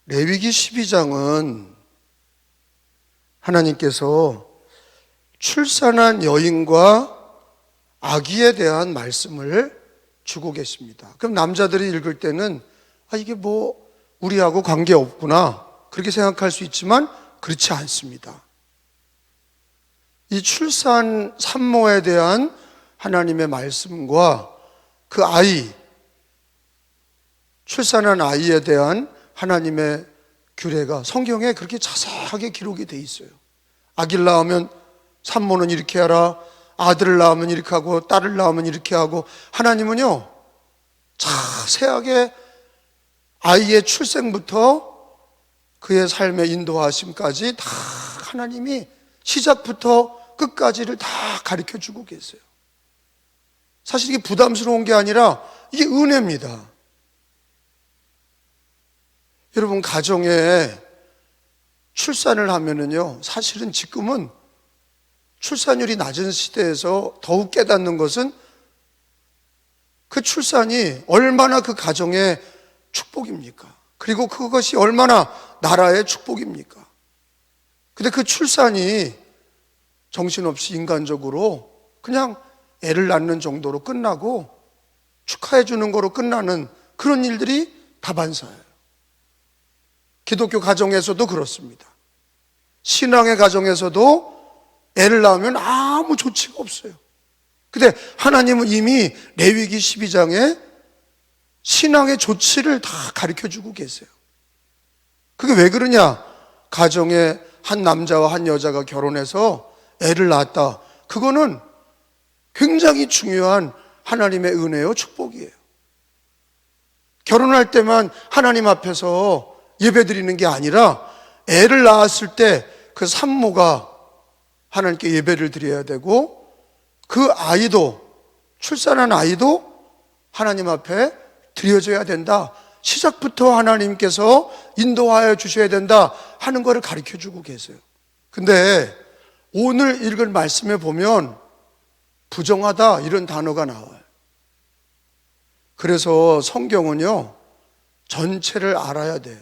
레위기 12장은 하나님께서 출산한 여인과 아기에 대한 말씀을 주고 계십니다. 그럼 남자들이 읽을 때는 이게 뭐 우리하고 관계없구나 그렇게 생각할 수 있지만 그렇지 않습니다. 이 출산 산모에 대한 하나님의 말씀과 그 아이, 출산한 아이에 대한 하나님의 규례가 성경에 그렇게 자세하게 기록이 돼 있어요. 아기를 낳으면 산모는 이렇게 하라, 아들을 낳으면 이렇게 하고 딸을 낳으면 이렇게 하고, 하나님은요 자세하게 아이의 출생부터 그의 삶의 인도하심까지 다 하나님이 시작부터 끝까지를 다 가르쳐 주고 계세요. 사실 이게 부담스러운 게 아니라 이게 은혜입니다. 여러분, 가정에 출산을 하면은요, 사실은 지금은 출산율이 낮은 시대에서 더욱 깨닫는 것은 그 출산이 얼마나 그 가정의 축복입니까? 그리고 그것이 얼마나 나라의 축복입니까? 근데 그 출산이 정신없이 인간적으로 그냥 애를 낳는 정도로 끝나고 축하해 주는 거로 끝나는 그런 일들이 다반사예요. 기독교 가정에서도 그렇습니다. 신앙의 가정에서도 애를 낳으면 아무 조치가 없어요. 근데 하나님은 이미 레위기 12장에 신앙의 조치를 다 가르쳐주고 계세요. 그게 왜 그러냐? 가정에 한 남자와 한 여자가 결혼해서 애를 낳았다. 그거는 굉장히 중요한 하나님의 은혜요 축복이에요. 결혼할 때만 하나님 앞에서 예배드리는 게 아니라 애를 낳았을 때 그 산모가 하나님께 예배를 드려야 되고, 그 아이도, 출산한 아이도 하나님 앞에 드려져야 된다. 시작부터 하나님께서 인도하여 주셔야 된다 하는 것을 가르쳐 주고 계세요. 근데 오늘 읽을 말씀에 보면 부정하다 이런 단어가 나와요. 그래서 성경은요 전체를 알아야 돼요.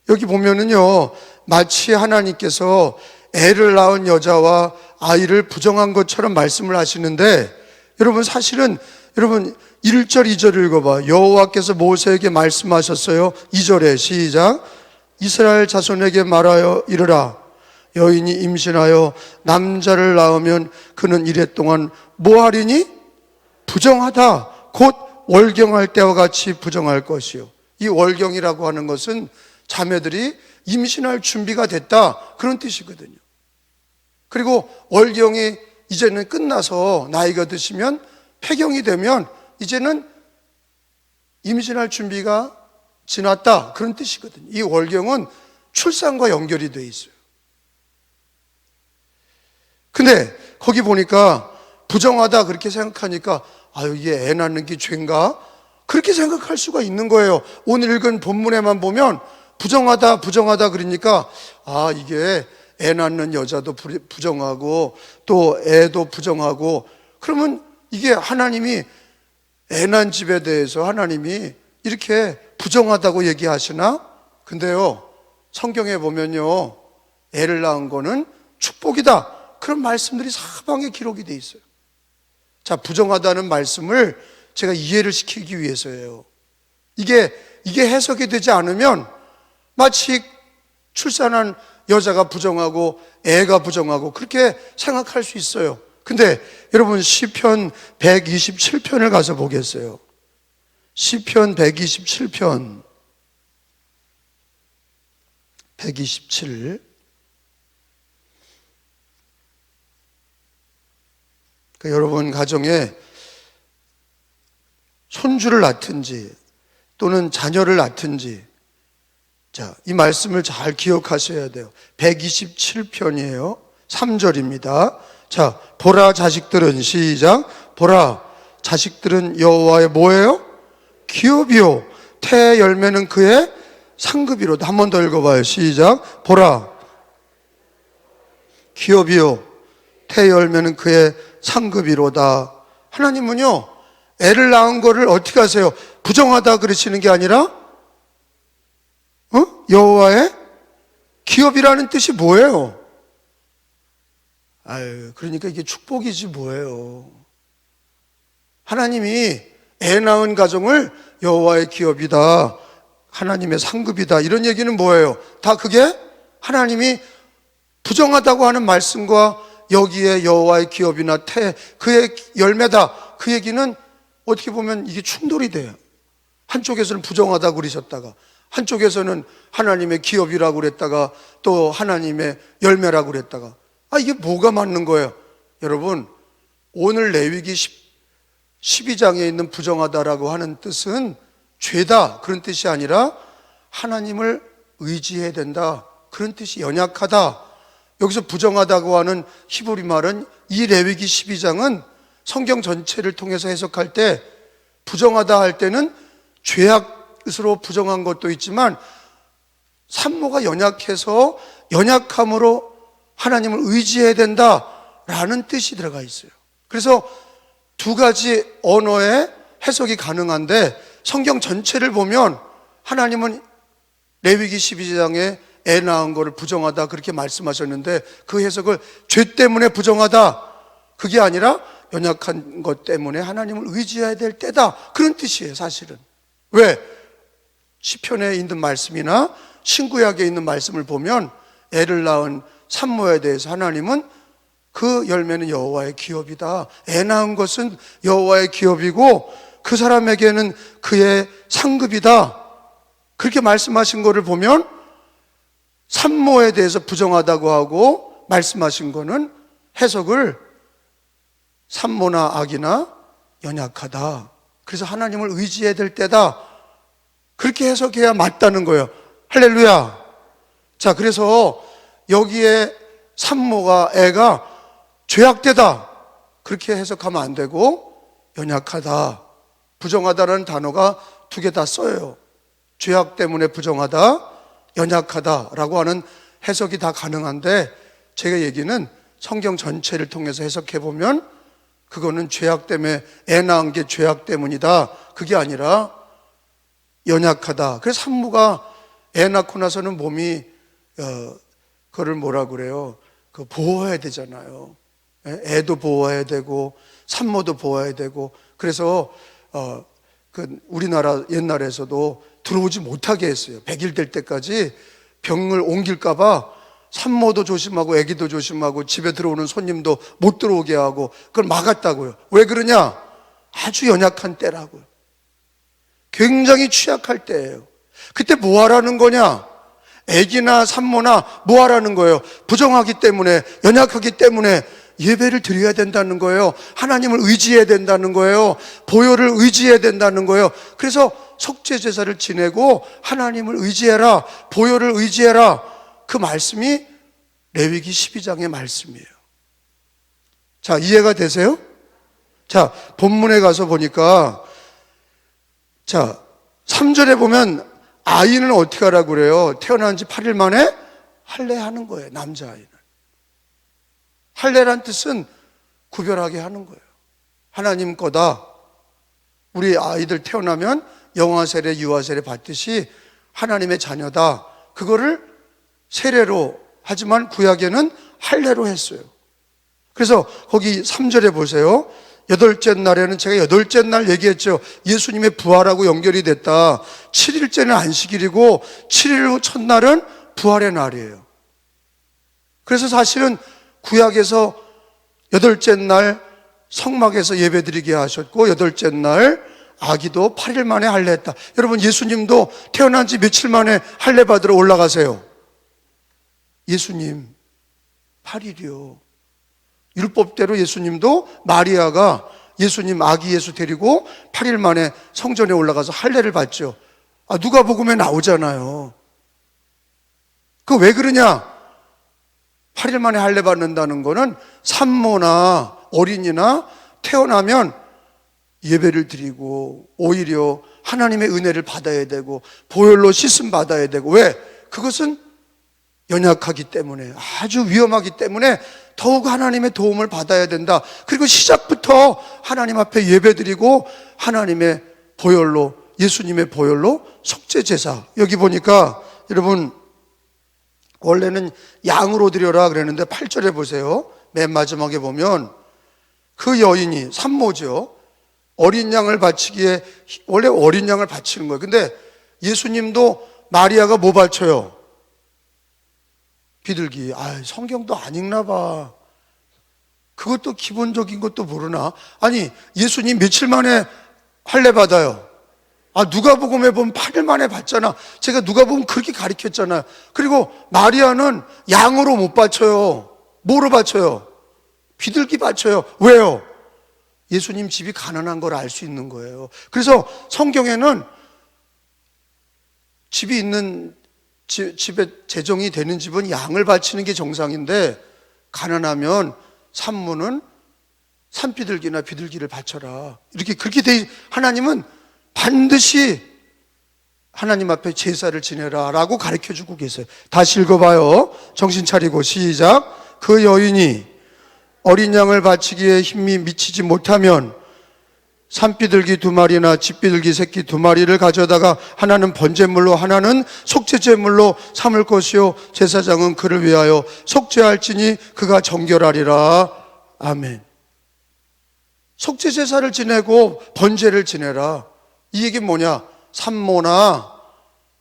여기 보면은요 마치 하나님께서 애를 낳은 여자와 아이를 부정한 것처럼 말씀을 하시는데, 여러분 사실은 1절 2절 읽어봐. 여호와께서 모세에게 말씀하셨어요. 2절에 시작. 이스라엘 자손에게 말하여 이르라. 여인이 임신하여 남자를 낳으면 그는 이레 동안 뭐하리니? 부정하다. 곧 월경할 때와 같이 부정할 것이요. 이 월경이라고 하는 것은 자매들이 임신할 준비가 됐다 그런 뜻이거든요. 그리고 월경이 이제는 끝나서 나이가 드시면 폐경이 되면 이제는 임신할 준비가 지났다 그런 뜻이거든요. 이 월경은 출산과 연결이 돼 있어요. 근데 거기 보니까 부정하다 그렇게 생각하니까 이게 애 낳는 게 죄인가? 그렇게 생각할 수가 있는 거예요. 오늘 읽은 본문에만 보면 부정하다 그러니까 이게 애 낳는 여자도 부정하고 또 애도 부정하고, 그러면 이게 하나님이 애 낳은 집에 대해서 하나님이 이렇게 부정하다고 얘기하시나? 근데요 성경에 보면요 애를 낳은 거는 축복이다 그런 말씀들이 사방에 기록이 돼 있어요. 자, 부정하다는 말씀을 제가 이해를 시키기 위해서예요. 이게 해석이 되지 않으면 마치 출산한 여자가 부정하고 애가 부정하고 그렇게 생각할 수 있어요. 근데 여러분 시편 127편을 가서 보겠어요. 시편 127편 127. 여러분 가정에 손주를 낳든지 또는 자녀를 낳든지, 자, 이 말씀을 잘 기억하셔야 돼요. 127편이에요. 3절입니다. 자, 보라 자식들은, 시작. 보라 자식들은 여호와의 뭐예요? 기업이요. 태의 열매는 그의 상급이로다. 한 번 더 읽어봐요. 시작. 보라 기업이요. 태의 열매는 그의 상급이로다. 하나님은요 애를 낳은 거를 어떻게 하세요? 부정하다 그러시는 게 아니라 여호와의 기업이라는 뜻이 뭐예요? 그러니까 이게 축복이지 뭐예요. 하나님이 애 낳은 가정을 여호와의 기업이다, 하나님의 상급이다, 이런 얘기는 뭐예요? 다 그게 하나님이 부정하다고 하는 말씀과 여기에 여호와의 기업이나 그의 열매다, 그 얘기는 어떻게 보면 이게 충돌이 돼요. 한쪽에서는 부정하다고 그러셨다가 한쪽에서는 하나님의 기업이라고 그랬다가 또 하나님의 열매라고 그랬다가 이게 뭐가 맞는 거예요? 여러분, 오늘 레위기 12장에 있는 부정하다라고 하는 뜻은 죄다 그런 뜻이 아니라 하나님을 의지해야 된다 그런 뜻이, 연약하다. 여기서 부정하다고 하는 히브리 말은 이 레위기 12장은 성경 전체를 통해서 해석할 때 부정하다 할 때는 죄악으로 부정한 것도 있지만 산모가 연약해서 연약함으로 하나님을 의지해야 된다라는 뜻이 들어가 있어요. 그래서 두 가지 언어의 해석이 가능한데 성경 전체를 보면 하나님은 레위기 12장에 애 낳은 거를 부정하다 그렇게 말씀하셨는데 그 해석을 죄 때문에 부정하다, 그게 아니라 연약한 것 때문에 하나님을 의지해야 될 때다, 그런 뜻이에요. 사실은 왜? 시편에 있는 말씀이나 신구약에 있는 말씀을 보면 애를 낳은 산모에 대해서 하나님은 그 열매는 여호와의 기업이다, 애 낳은 것은 여호와의 기업이고 그 사람에게는 그의 상급이다, 그렇게 말씀하신 것을 보면 산모에 대해서 부정하다고 하고 말씀하신 거는 해석을 산모나 아기나 연약하다, 그래서 하나님을 의지해야 될 때다, 그렇게 해석해야 맞다는 거예요. 할렐루야. 자, 그래서 여기에 산모가, 애가 죄악되다 그렇게 해석하면 안 되고 연약하다, 부정하다라는 단어가 두 개 다 써요. 죄악 때문에 부정하다, 연약하다라고 하는 해석이 다 가능한데 제가 얘기는 성경 전체를 통해서 해석해 보면 그거는 죄악 때문에, 애 낳은 게 죄악 때문이다, 그게 아니라 연약하다. 그래서 산모가 애 낳고 나서는 몸이 그거를 뭐라 그래요? 보호해야 되잖아요. 애도 보호해야 되고 산모도 보호해야 되고. 그래서 우리나라 옛날에서도 들어오지 못하게 했어요. 100일 될 때까지 병을 옮길까 봐 산모도 조심하고 애기도 조심하고 집에 들어오는 손님도 못 들어오게 하고 그걸 막았다고요. 왜 그러냐? 아주 연약한 때라고요. 굉장히 취약할 때예요. 그때 뭐 하라는 거냐? 애기나 산모나 뭐 하라는 거예요? 부정하기 때문에, 연약하기 때문에 예배를 드려야 된다는 거예요. 하나님을 의지해야 된다는 거예요. 보혈을 의지해야 된다는 거예요. 그래서 속죄 제사를 지내고 하나님을 의지해라, 보혈을 의지해라, 그 말씀이 레위기 12장의 말씀이에요. 자, 이해가 되세요? 자, 본문에 가서 보니까, 자, 3절에 보면 아이는 어떻게 하라고 그래요? 태어난 지 8일 만에 할례하는 거예요. 남자아이는. 할례란 뜻은 구별하게 하는 거예요. 하나님 거다. 우리 아이들 태어나면 영아세례, 유아세례 받듯이 하나님의 자녀다, 그거를 세례로, 하지만 구약에는 할례로 했어요. 그래서 거기 3절에 보세요. 여덟째 날에는, 제가 여덟째 날 얘기했죠. 예수님의 부활하고 연결이 됐다. 7일째는 안식일이고 7일 후 첫날은 부활의 날이에요. 그래서 사실은 구약에서 여덟째 날 성막에서 예배드리게 하셨고 여덟째 날 아기도 8일 만에 할례했다. 여러분, 예수님도 태어난 지 며칠 만에 할례 받으러 올라가세요. 예수님 8일이요. 율법대로 예수님도 마리아가 예수님 아기 예수 데리고 8일 만에 성전에 올라가서 할례를 받죠. 누가복음에 나오잖아요. 그 왜 그러냐? 8일 만에 할례 받는다는 거는 산모나 어린이나 태어나면 예배를 드리고 오히려 하나님의 은혜를 받아야 되고 보혈로 씻음 받아야 되고. 왜? 그것은 연약하기 때문에, 아주 위험하기 때문에 더욱 하나님의 도움을 받아야 된다. 그리고 시작부터 하나님 앞에 예배드리고 하나님의 보혈로, 예수님의 보혈로 속죄 제사. 여기 보니까 여러분 원래는 양으로 드려라 그랬는데 8절에 보세요. 맨 마지막에 보면 그 여인이 산모죠. 어린 양을 바치기에 원래 어린 양을 바치는 거예요. 근데 예수님도 마리아가 뭐 바쳐요? 비둘기. 성경도 안 읽나 봐. 그것도 기본적인 것도 모르나? 아니 예수님 며칠 만에 할례 받아요? 누가복음에 보면 8일 만에 받잖아. 제가 누가복음 그렇게 가르쳤잖아요. 그리고 마리아는 양으로 못 바쳐요. 뭐로 바쳐요? 비둘기 바쳐요. 왜요? 예수님 집이 가난한 걸 알 수 있는 거예요. 그래서 성경에는 집이 있는 집에 재정이 되는 집은 양을 바치는 게 정상인데 가난하면 산모는 산비둘기나 비둘기를 바쳐라. 이렇게 그렇게 하나님은 반드시 하나님 앞에 제사를 지내라 라고 가르쳐주고 계세요. 다시 읽어봐요. 정신 차리고 시작. 그 여인이 어린 양을 바치기에 힘이 미치지 못하면 산비둘기 2마리나 집비둘기 새끼 2마리를 가져다가 하나는 번제물로 하나는 속죄제물로 삼을 것이요 제사장은 그를 위하여 속죄할지니 그가 정결하리라. 아멘. 속죄제사를 지내고 번제를 지내라. 이 얘기는 뭐냐? 산모나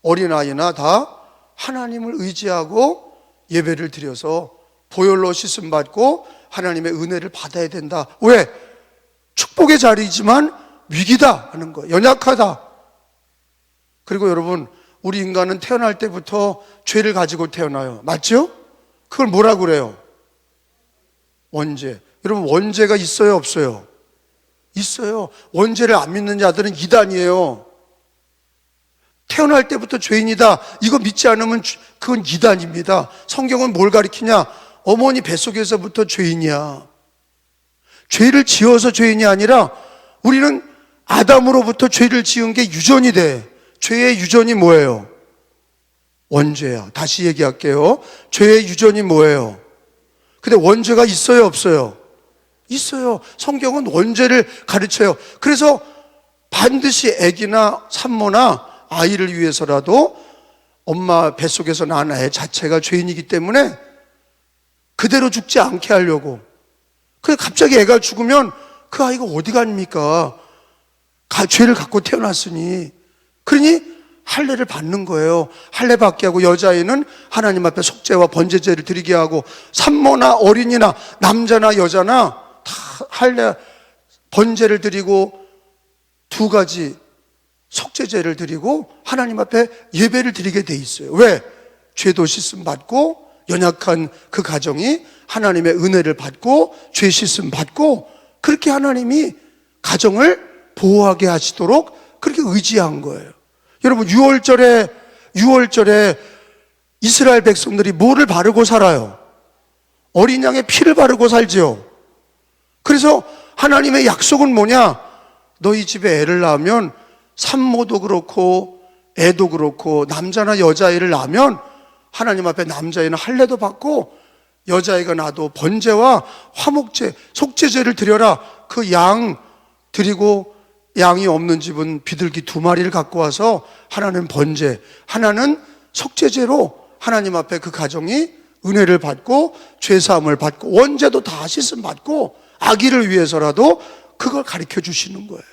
어린아이나 다 하나님을 의지하고 예배를 드려서 보혈로 씻음 받고 하나님의 은혜를 받아야 된다. 왜? 축복의 자리이지만 위기다 하는 거예요. 연약하다. 그리고 여러분, 우리 인간은 태어날 때부터 죄를 가지고 태어나요. 맞죠? 그걸 뭐라고 그래요? 원죄. 여러분, 원죄가 있어요, 없어요? 있어요. 원죄를 안 믿는 자들은 이단이에요. 태어날 때부터 죄인이다. 이거 믿지 않으면 그건 이단입니다. 성경은 뭘 가리키냐? 어머니 뱃속에서부터 죄인이야. 죄를 지어서 죄인이 아니라 우리는 아담으로부터 죄를 지은 게 유전이 돼. 죄의 유전이 뭐예요? 원죄야. 다시 얘기할게요. 죄의 유전이 뭐예요? 근데 원죄가 있어요, 없어요? 있어요. 성경은 원죄를 가르쳐요. 그래서 반드시 아기나 산모나 아이를 위해서라도 엄마 뱃속에서 난 애 자체가 죄인이기 때문에 그대로 죽지 않게 하려고. 그래 갑자기 애가 죽으면 그 아이가 어디 갑니까? 죄를 갖고 태어났으니. 그러니 할례를 받는 거예요. 할례 받게 하고 여자아이는 하나님 앞에 속죄와 번제제를 드리게 하고 산모나 어린이나 남자나 여자나 다 할례 번제를 드리고 2가지 속죄제를 드리고 하나님 앞에 예배를 드리게 돼 있어요. 왜? 죄도 씻음 받고 연약한 그 가정이 하나님의 은혜를 받고 죄 씻음 받고 그렇게 하나님이 가정을 보호하게 하시도록 그렇게 의지한 거예요. 여러분 6월절에 이스라엘 백성들이 뭐를 바르고 살아요? 어린 양의 피를 바르고 살지요. 그래서 하나님의 약속은 뭐냐? 너희 집에 애를 낳으면 산모도 그렇고 애도 그렇고 남자나 여자아이를 낳으면 하나님 앞에 남자아이는 할례도 받고 여자아이가 낳아도 번제와 화목제, 속죄제를 드려라. 그 양 드리고 양이 없는 집은 비둘기 2마리를 갖고 와서 하나는 번제, 하나는 속죄제로 하나님 앞에 그 가정이 은혜를 받고 죄사함을 받고 원죄도 다 씻음 받고 아기를 위해서라도 그걸 가르쳐 주시는 거예요.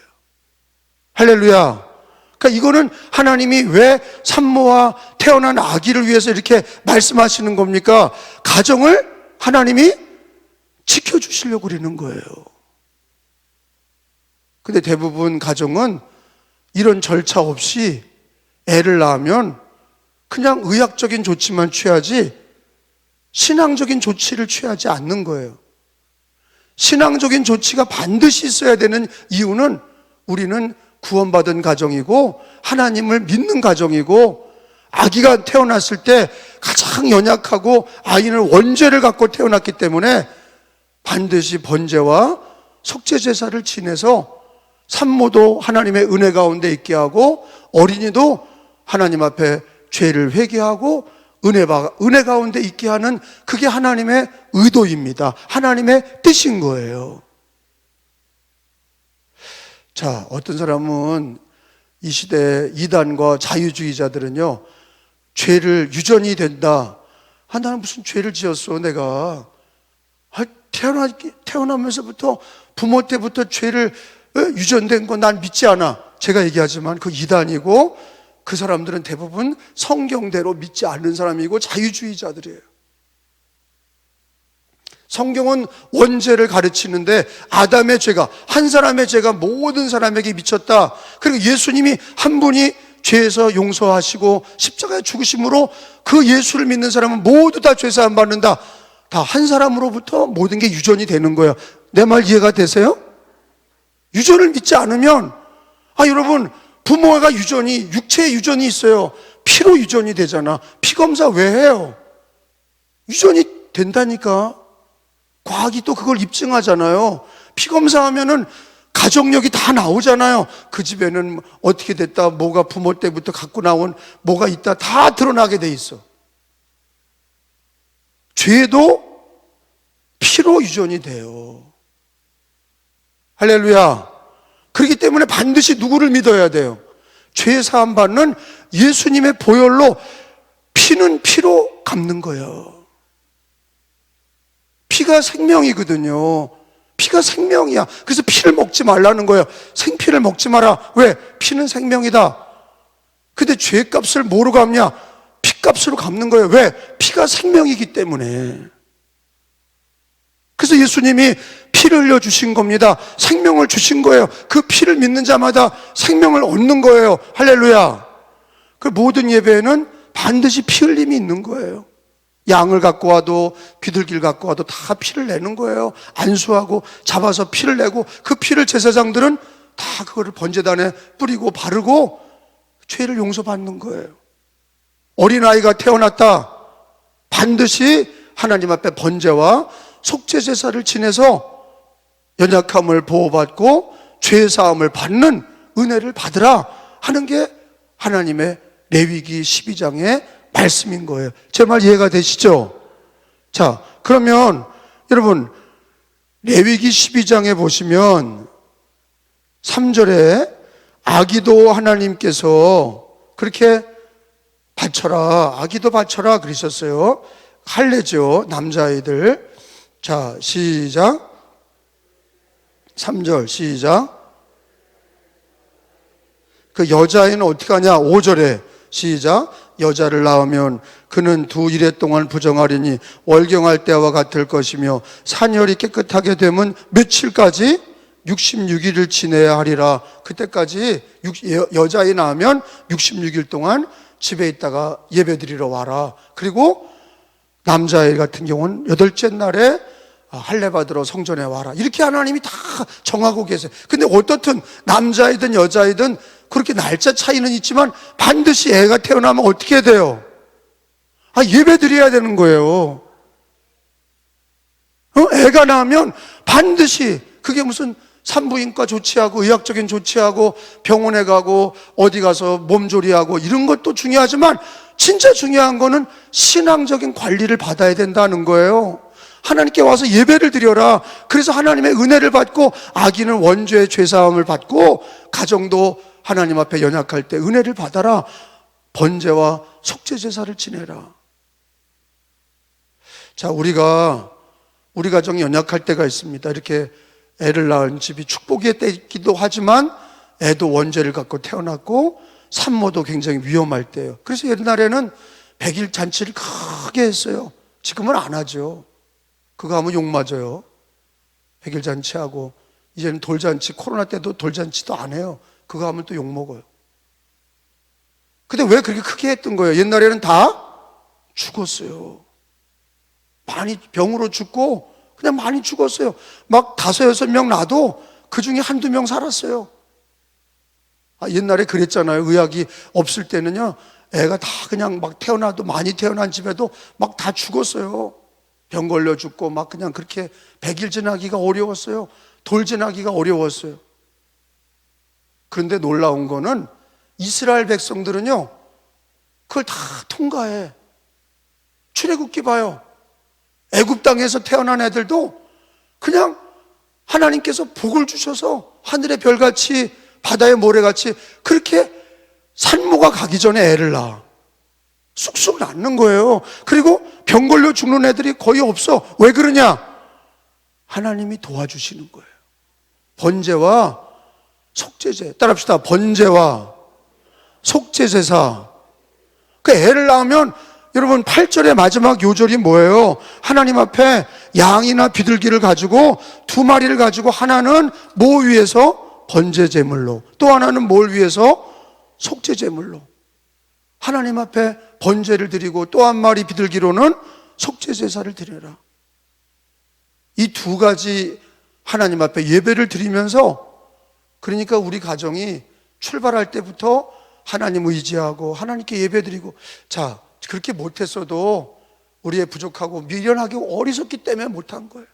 할렐루야. 그러니까 이거는 하나님이 왜 산모와 태어난 아기를 위해서 이렇게 말씀하시는 겁니까? 가정을 하나님이 지켜주시려고 그러는 거예요. 근데 대부분 가정은 이런 절차 없이 애를 낳으면 그냥 의학적인 조치만 취하지 신앙적인 조치를 취하지 않는 거예요. 신앙적인 조치가 반드시 있어야 되는 이유는 우리는 구원받은 가정이고 하나님을 믿는 가정이고 아기가 태어났을 때 가장 연약하고 아이는 원죄를 갖고 태어났기 때문에 반드시 번제와 속죄제사를 지내서 산모도 하나님의 은혜 가운데 있게 하고 어린이도 하나님 앞에 죄를 회개하고 은혜 가운데 있게 하는 그게 하나님의 의도입니다. 하나님의 뜻인 거예요. 자, 어떤 사람은 이 시대 이단과 자유주의자들은요, 죄를 유전이 된다. 나는 무슨 죄를 지었어 내가. 태어나면서부터 부모 때부터 죄를 유전된 거 난 믿지 않아. 제가 얘기하지만 그 이단이고, 그 사람들은 대부분 성경대로 믿지 않는 사람이고 자유주의자들이에요. 성경은 원죄를 가르치는데 아담의 죄가, 한 사람의 죄가 모든 사람에게 미쳤다. 그리고 예수님이 한 분이 죄에서 용서하시고 십자가에 죽으심으로 그 예수를 믿는 사람은 모두 다 죄사함 받는다. 다 한 사람으로부터 모든 게 유전이 되는 거예요. 내 말 이해가 되세요? 유전을 믿지 않으면, 여러분, 부모가 유전이, 육체의 유전이 있어요. 피로 유전이 되잖아. 피 검사 왜 해요? 유전이 된다니까. 과학이 또 그걸 입증하잖아요. 피 검사하면은 가족력이 다 나오잖아요. 그 집에는 어떻게 됐다, 뭐가 부모 때부터 갖고 나온 뭐가 있다, 다 드러나게 돼 있어. 죄도 피로 유전이 돼요. 할렐루야. 그렇기 때문에 반드시 누구를 믿어야 돼요? 죄 사함 받는 예수님의 보혈로, 피는 피로 갚는 거예요. 피가 생명이거든요. 피가 생명이야. 그래서 피를 먹지 말라는 거예요. 생피를 먹지 마라. 왜? 피는 생명이다. 근데 죄값을 뭐로 갚냐? 피값으로 갚는 거예요. 왜? 피가 생명이기 때문에. 그래서 예수님이 피를 흘려주신 겁니다. 생명을 주신 거예요. 그 피를 믿는 자마다 생명을 얻는 거예요. 할렐루야. 그 모든 예배에는 반드시 피 흘림이 있는 거예요. 양을 갖고 와도, 비둘기를 갖고 와도 다 피를 내는 거예요. 안수하고 잡아서 피를 내고, 그 피를 제사장들은 다 그거를 번제단에 뿌리고 바르고 죄를 용서받는 거예요. 어린아이가 태어났다. 반드시 하나님 앞에 번제와 속죄 제사를 지내서 연약함을 보호받고 죄사함을 받는 은혜를 받으라 하는 게 하나님의 레위기 12장의 말씀인 거예요. 제 말 이해가 되시죠? 자, 그러면 여러분, 레위기 12장에 보시면 3절에 아기도 하나님께서 그렇게 바쳐라, 아기도 바쳐라 그러셨어요. 할례죠, 남자아이들. 자, 시작. 3절 시작. 그 여자아이는 어떻게 하냐? 5절에 시작. 여자를 낳으면 그는 두 이레 동안 부정하리니 월경할 때와 같을 것이며 산열이 깨끗하게 되면 며칠까지? 66일을 지내야 하리라. 그때까지 여자아이 낳으면 66일 동안 집에 있다가 예배드리러 와라. 그리고 남자아이 같은 경우는 8째 날에 할례 받으러 성전에 와라. 이렇게 하나님이 다 정하고 계세요. 근데 어떻든 남자이든 여자이든 그렇게 날짜 차이는 있지만 반드시 애가 태어나면 어떻게 돼요? 예배 드려야 되는 거예요. 애가 나면 반드시, 그게 무슨 산부인과 조치하고 의학적인 조치하고 병원에 가고 어디 가서 몸조리하고 이런 것도 중요하지만 진짜 중요한 거는 신앙적인 관리를 받아야 된다는 거예요. 하나님께 와서 예배를 드려라. 그래서 하나님의 은혜를 받고, 아기는 원죄의 죄사함을 받고, 가정도 하나님 앞에 연약할 때 은혜를 받아라. 번제와 속죄 제사를 지내라. 자, 우리 가정 연약할 때가 있습니다. 이렇게 애를 낳은 집이 축복의 때이기도 하지만 애도 원죄를 갖고 태어났고 산모도 굉장히 위험할 때예요. 그래서 옛날에는 100일 잔치를 크게 했어요. 지금은 안 하죠. 그거 하면 욕 맞아요. 100일 잔치하고, 이제는 돌잔치, 코로나 때도 돌잔치도 안 해요. 그거 하면 또 욕 먹어요. 근데 왜 그렇게 크게 했던 거예요? 옛날에는 다 죽었어요. 많이 병으로 죽고 그냥 많이 죽었어요. 막 5, 6명 나도 그 중에 한두 명 살았어요. 옛날에 그랬잖아요. 의학이 없을 때는요, 애가 다 그냥 막 태어나도, 많이 태어난 집에도 막 다 죽었어요. 병 걸려 죽고 막 그냥 그렇게 100일 지나기가 어려웠어요. 돌 지나기가 어려웠어요. 그런데 놀라운 거는 이스라엘 백성들은요, 그걸 다 통과해. 출애굽기 봐요. 애굽 땅에서 태어난 애들도 그냥 하나님께서 복을 주셔서 하늘의 별같이 바다의 모래같이 그렇게 산모가 가기 전에 애를 낳아. 쑥쑥 낳는 거예요. 그리고 병 걸려 죽는 애들이 거의 없어. 왜 그러냐? 하나님이 도와주시는 거예요. 번제와 속죄제. 따라합시다. 번제와 속죄제사. 그 애를 낳으면 여러분 8절의 마지막 요절이 뭐예요? 하나님 앞에 양이나 비둘기를 가지고 2마리를 가지고 하나는 뭐 위해서? 번제제물로. 또 하나는 뭘 위해서? 속죄제물로. 하나님 앞에 번제를 드리고 또 한 마리 비둘기로는 속죄제사를 드려라. 이 2가지 하나님 앞에 예배를 드리면서, 그러니까 우리 가정이 출발할 때부터 하나님 의지하고 하나님께 예배드리고, 자, 그렇게 못했어도 우리의 부족하고 미련하게 어리석기 때문에 못한 거예요.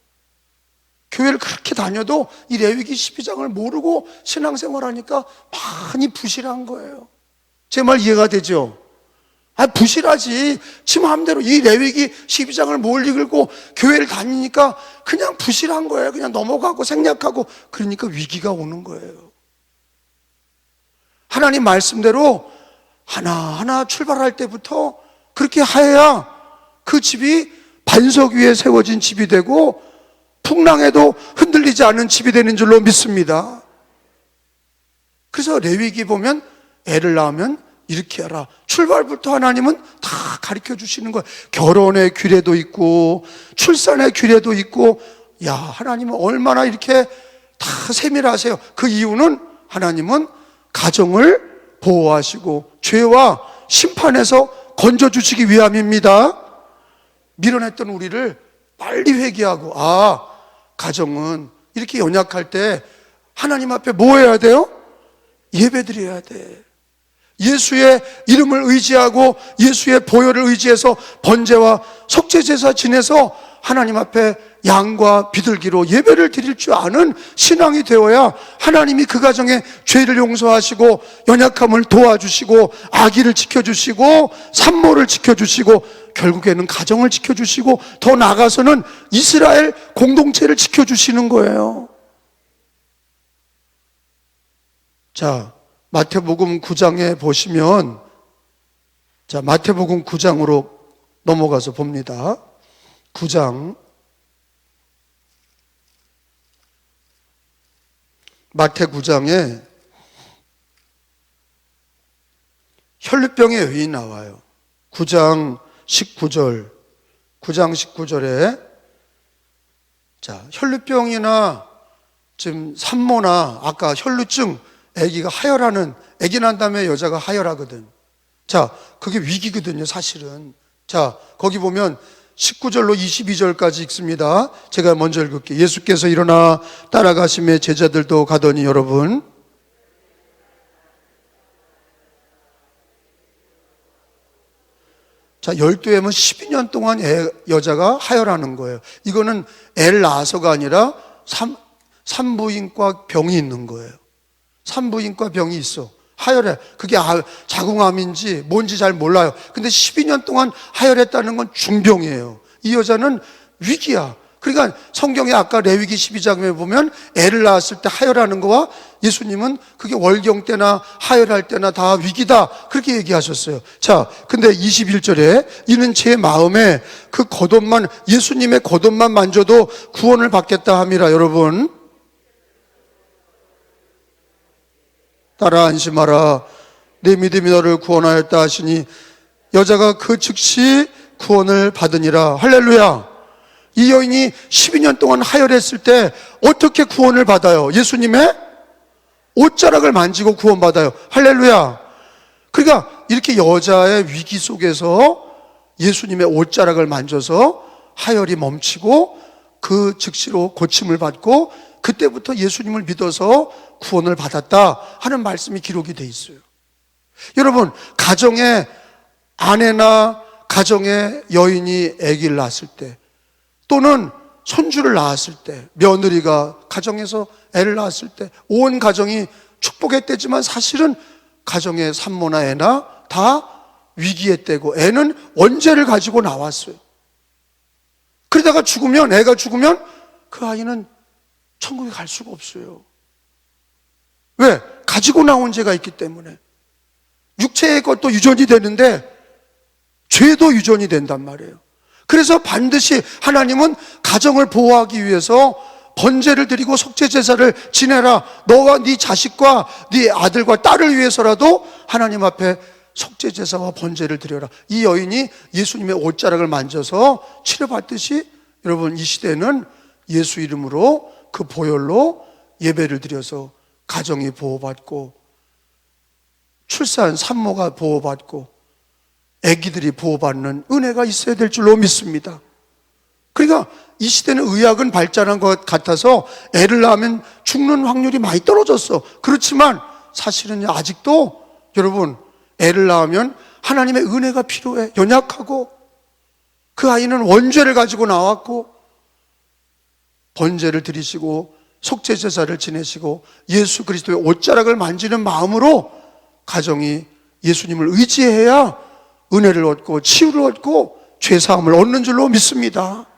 교회를 그렇게 다녀도 이 레위기 12장을 모르고 신앙생활하니까 많이 부실한 거예요. 제 말 이해가 되죠? 부실하지. 지 마음대로 이 레위기 12장을 못 읽고 교회를 다니니까 그냥 부실한 거예요. 그냥 넘어가고 생략하고. 그러니까 위기가 오는 거예요. 하나님 말씀대로 하나하나 출발할 때부터 그렇게 하여야 그 집이 반석 위에 세워진 집이 되고 풍랑에도 흔들리지 않는 집이 되는 줄로 믿습니다. 그래서 레위기 보면 애를 낳으면 이렇게 하라. 출발부터 하나님은 다 가르쳐 주시는 거예요. 결혼의 규례도 있고 출산의 규례도 있고. 야, 하나님은 얼마나 이렇게 다 세밀하세요. 그 이유는 하나님은 가정을 보호하시고 죄와 심판에서 건져주시기 위함입니다. 밀어냈던 우리를 빨리 회개하고, 가정은 이렇게 연약할 때 하나님 앞에 뭐 해야 돼요? 예배드려야 돼. 예수의 이름을 의지하고 예수의 보혈을 의지해서 번제와 속죄제사 지내서 하나님 앞에 양과 비둘기로 예배를 드릴 줄 아는 신앙이 되어야 하나님이 그 가정에 죄를 용서하시고 연약함을 도와주시고 아기를 지켜주시고 산모를 지켜주시고 결국에는 가정을 지켜주시고 더 나아가서는 이스라엘 공동체를 지켜주시는 거예요. 자, 마태복음 9장에 보시면, 자, 마태복음 9장으로 넘어가서 봅니다. 9장. 마태 9장에 혈루병의 여인이 나와요. 9장 19절. 9장 19절에, 자, 혈루병이나 지금 산모나 아까 혈루증, 아기가 하혈하는, 아기 난 다음에 여자가 하혈하거든. 자, 그게 위기거든요, 사실은. 자, 거기 보면 19절로 22절까지 읽습니다. 제가 먼저 읽을게요. 예수께서 일어나 따라가심에 제자들도 가더니, 여러분, 자, 12회면 12년 동안 여자가 하혈하는 거예요. 이거는 애를 낳아서가 아니라 산부인과 병이 있는 거예요. 산부인과 병이 있어. 하혈해. 그게 자궁암인지 뭔지 잘 몰라요. 근데 12년 동안 하혈했다는 건 중병이에요. 이 여자는 위기야. 그러니까 성경에 아까 레위기 12장에 보면 애를 낳았을 때 하혈하는 거와 예수님은 그게 월경 때나 하혈할 때나 다 위기다, 그렇게 얘기하셨어요. 자, 근데 21절에 이는 제 마음에 그 겉옷만, 예수님의 겉옷만 만져도 구원을 받겠다 함이라. 여러분, 따라 안심하라. 내 믿음이 너를 구원하였다 하시니 여자가 그 즉시 구원을 받으니라. 할렐루야. 이 여인이 12년 동안 하혈했을 때 어떻게 구원을 받아요? 예수님의 옷자락을 만지고 구원받아요. 할렐루야. 그러니까 이렇게 여자의 위기 속에서 예수님의 옷자락을 만져서 하혈이 멈추고 그 즉시로 고침을 받고 그때부터 예수님을 믿어서 구원을 받았다 하는 말씀이 기록이 돼 있어요. 여러분, 가정의 아내나 가정의 여인이 아기를 낳았을 때, 또는 손주를 낳았을 때, 며느리가 가정에서 애를 낳았을 때 온 가정이 축복의 때지만 사실은 가정의 산모나 애나 다 위기의 때고, 애는 원죄를 가지고 나왔어요. 그러다가 죽으면, 애가 죽으면 그 아이는 천국에 갈 수가 없어요. 왜? 가지고 나온 죄가 있기 때문에. 육체의 것도 유전이 되는데 죄도 유전이 된단 말이에요. 그래서 반드시 하나님은 가정을 보호하기 위해서 번제를 드리고 속죄 제사를 지내라. 너와 네 자식과 네 아들과 딸을 위해서라도 하나님 앞에 속죄 제사와 번제를 드려라. 이 여인이 예수님의 옷자락을 만져서 치료받듯이 여러분, 이 시대는 예수 이름으로 그 보혈로 예배를 드려서 가정이 보호받고 출산 산모가 보호받고 아기들이 보호받는 은혜가 있어야 될 줄로 믿습니다. 그러니까 이 시대는 의학은 발전한 것 같아서 애를 낳으면 죽는 확률이 많이 떨어졌어. 그렇지만 사실은 아직도 여러분, 애를 낳으면 하나님의 은혜가 필요해. 연약하고 그 아이는 원죄를 가지고 나왔고 번제를 드리시고 속죄 제사를 지내시고 예수 그리스도의 옷자락을 만지는 마음으로 가정이 예수님을 의지해야 은혜를 얻고 치유를 얻고 죄사함을 얻는 줄로 믿습니다.